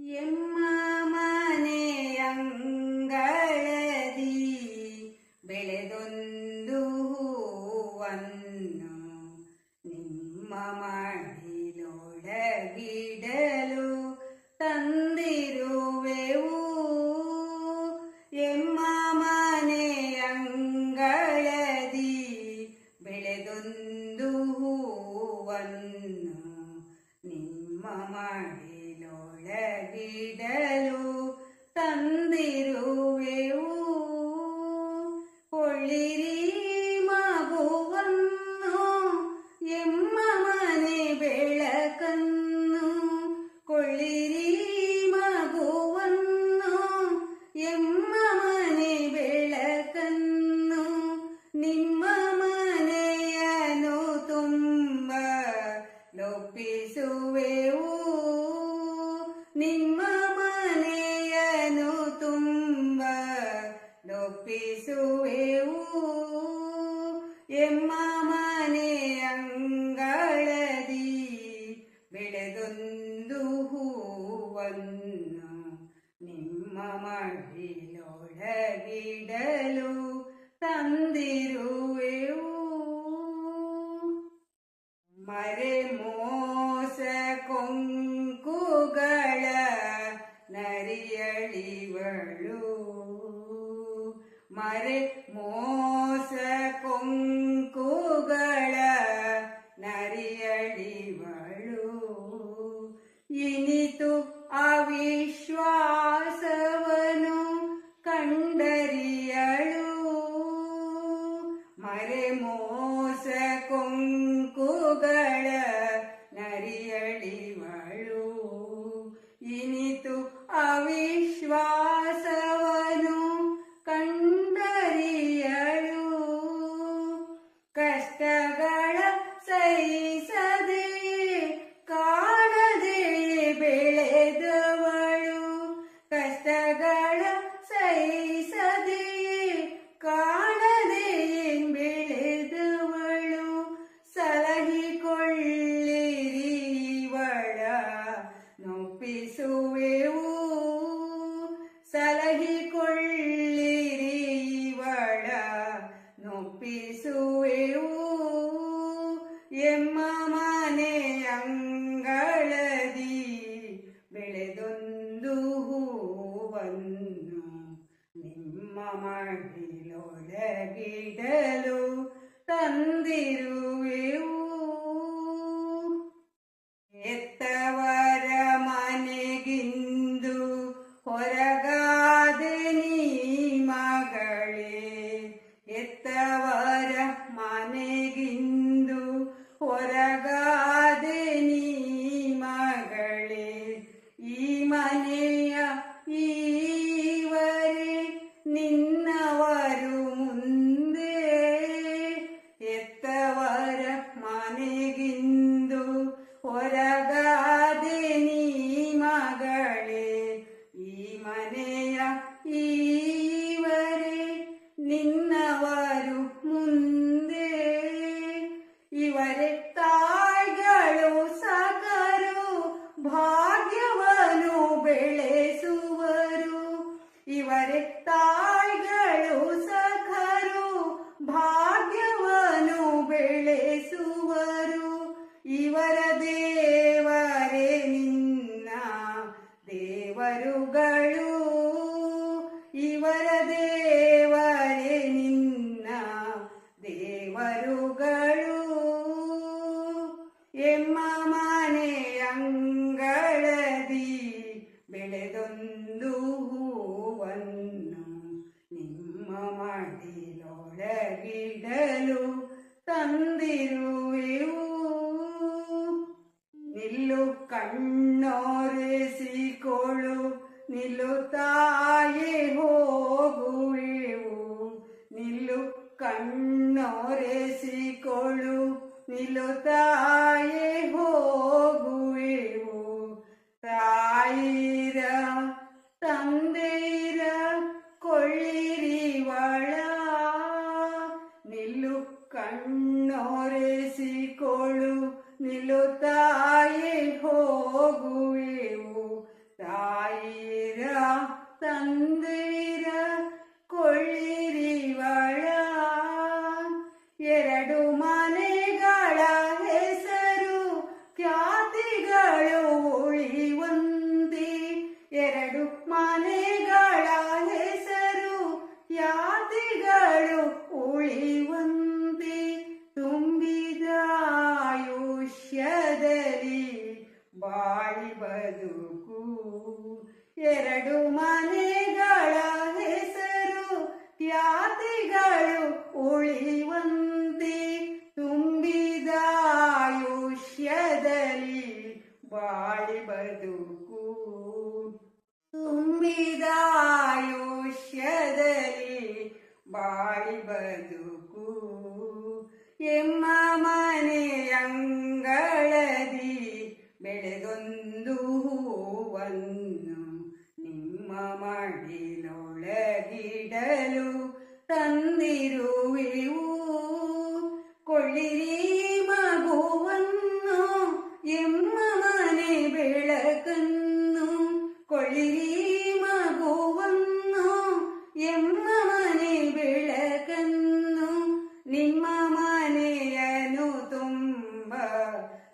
ಎಮ್ಮ ಮನೆಯಂಗಳದಿ ಬೆಳೆದೊಂದು ಹೂವನ್ನು ನಿಮ್ಮ ಮಡಿಲೊಳಗಿಡಲು ತಂದಿರುವೆವು. ಎಮ್ಮ ಮನೆಯಂಗಳದಿ ಬೆಳೆದೊಂದು ಹೂವನ್ನು ನಿಮ್ಮ ಮಡಿಲೊಳಗಿಡಲು ತಂದಿರುವೆವು. ಕೊಳ್ಳಿರಿ ಮಗುವನ್ನು ಎಮ್ಮ ಮನೆ ಬೆಳಕನ್ನು, ಕೊಳ್ಳಿರಿ ಮಗುವನ್ನು ಎಮ್ಮ ಮನೆ ಬೆಳಕನ್ನು, ನಿಮ್ಮ ಮನೆಯನ್ನು ತುಂಬ ಲೊಪ್ಪಿಸುವೆವು. ನಿಮ್ಮ ಮನೆಯನ್ನು ತುಂಬ ಲೊಪ್ಪಿಸುವೆವು. ಎಮ್ಮ ಮನೆಯಂಗಳದಿ ಬೆಳೆದೊಂದು ಹೂವನ್ನು ನಿಮ್ಮ ಮಡಿಲೊಳಗಿಡಲು ತಂದಿರುವೆವು. ಮರೆ ಮೋಸ ಕೊಂಕುಗಳ ನರಿಯಳಿವಳು, ಮರೆ ಮೋಸ ಕೊಂಕುಗಳ ನರಿಯಳಿವಳು. ಇನಿತು ಅವಿಶ್ವಾಸವನು ಕಂಡರಿಯಳು, ಮರೆ ಮೋಸ ಕೊಂಕುಗಳ ನರಿಯಳಿವಳು. ಇನಿತು ಅವಿಶ್ವಾಸವನು ಕಂಡರಿಯಳು. ಕಷ್ಟಗಳ ಸಹಿಸದೆ ಕಾಣದೆ ಬೆಳೆದವಳು, ಕಷ್ಟಗಳ ಸಹಿಸದೆ ಕಾಣದೆ ಬೆಳೆದವಳು. ಸಲಹಿಕೊಳ್ಳಿರಿ ಇವಳ ನೊಪ್ಪಿಸುವೆವು, ಸಲಹಿಕೊಳ್ಳಿರಿ ಇವಳ ನೊಪ್ಪಿಸುವೆವು. ಎಮ್ಮ ಮನೆಯಂಗಳದಿ ಬೆಳೆದೊಂದು ಹೂವನ್ನು ನಿಮ್ಮ ಮಡಿಲೊಳಗಿಡಲು ತಂದಿರುವೆವು. ಎತ್ತವರ ಮನೆಗಿಂದು ಹೊರಗಾದೆ ನೀ ಮಗಳೇ, ಎತ್ತವರ ಮನೆಗಿಂದು ಹೊರಗಾದೆ ನೀ ಮಗಳೇ. ಈ ಮನೆಯ ಈವರೆ ನಿನ್ನವರು ಮುಂದೆ, ಎತ್ತವರ ಮನೆಗಿಂದು ಹೊರಗಾದೆ ನೀ ಮಗಳೇ. ಈ ಮನೆಯ ಈವರೆ ನಿನ್ನವರು ಮುಂದೆ. ಇವರೇ ತಾಯ್ಗಳು ಸಕರು ಭಾಗ್ಯವನ್ನು ಬೆಳೆಸುವರು, ಇವರೇ ತಾಯ್ಗಳು ಸಖರು ಭಾಗ್ಯವನ್ನು ಬೆಳೆಸುವರು. ಇವರ ದೇವರೇ ನಿನ್ನ ದೇವರುಗಳು, ಇವರ ದೇವರೇ ನಿನ್ನ ದೇವರುಗಳು. ಎಮ್ಮ ಮನೆಯಂಗಳದಿ ಬೆಳೆದೊಂದು ಹೂವನ್ನು ನಿಮ್ಮ ಮಡಿಲೊಳಗಿಡಲು ತಂದಿರುವೆವು. ನಿಲ್ಲು ಕಣ್ಣೊರೆಸಿಕೊಳ್ಳು, ನಿಲ್ಲು ತಾಯೇ ಹೋಗುವೆವು. ನಿಲ್ಲು ಕಣ್ಣೊರೆಸಿಕೊಳ್ಳು, ನಿಲ್ಲು ತಾಯೇ ಹೋಗುವೆವು. ತಾಯಿರ ತಂದೆಯಿರ ಕೊಳ್ಳಿರಿವಳ, ನಿಲ್ಲು ಕಣ್ಣೊರೆಸಿಕೊಳ್ಳು, ನಿಲ್ಲು ತಾಯೇ ಹೋಗುವೆವು. ತಂದಿರ ಕೊಳ್ಳಿರಿವಳ ಎರಡು ಮನೆಗಳ ಹೆಸರು ಖ್ಯಾತಿಗಳು ಉಳಿವಂತೆ ಎರಡು ಮನೆಗಳ ಹೆಸರು ಖ್ಯಾತಿಗಳು ಉಳಿವಂತೆ ತುಂಬಿದ ಆಯುಷ್ಯದಲ್ಲಿ ಬಾಳಿ ಬದುಕು ಎರಡು ಮನೆಗಳ ಹೆಸರು ಖ್ಯಾತಿಗಳು ಉಳಿವಂತೆ ತುಂಬಿದ ಆಯುಷ್ಯದಲ್ಲಿ ಬಾಳಿ ಬದುಕು ತುಂಬಿದ ಆಯುಷ್ಯದಲ್ಲಿ ಬಾಳಿ ಬದುಕು ಎಮ್ಮ ಮನೆಯಂಗಳದಿ ಬೆಳೆದೊಂದು ಹೂವನ್ನು ನಿಮ್ಮ ಮಡಿಲೊಳಗಿಡಲು ತಂದಿರುವೆವು ಕೊಳ್ಳಿರಿ ಮಗುವನ್ನು ಎಮ್ಮ ಮನೆ ಬೆಳಕನ್ನು ಕೊಳ್ಳಿರಿ ಮಗುವನ್ನು ಎಮ್ಮ ಮನೆ ಬೆಳಕನ್ನು ನಿಮ್ಮ ಮನೆಯನ್ನು ತುಂಬ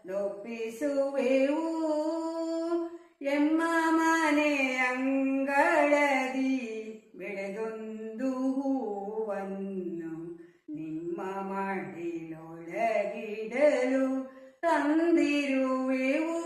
ಲೊಪ್ಪಿಸುವೆವು ಎಮ್ಮ ಮನೆಯಂಗಳದಿ ಬೆಳೆದೊಂದು ಹೂವನ್ನು ನಿಮ್ಮ ಮಡಿಲೊಳಗಿಡಲು ತಂದಿರುವೆವು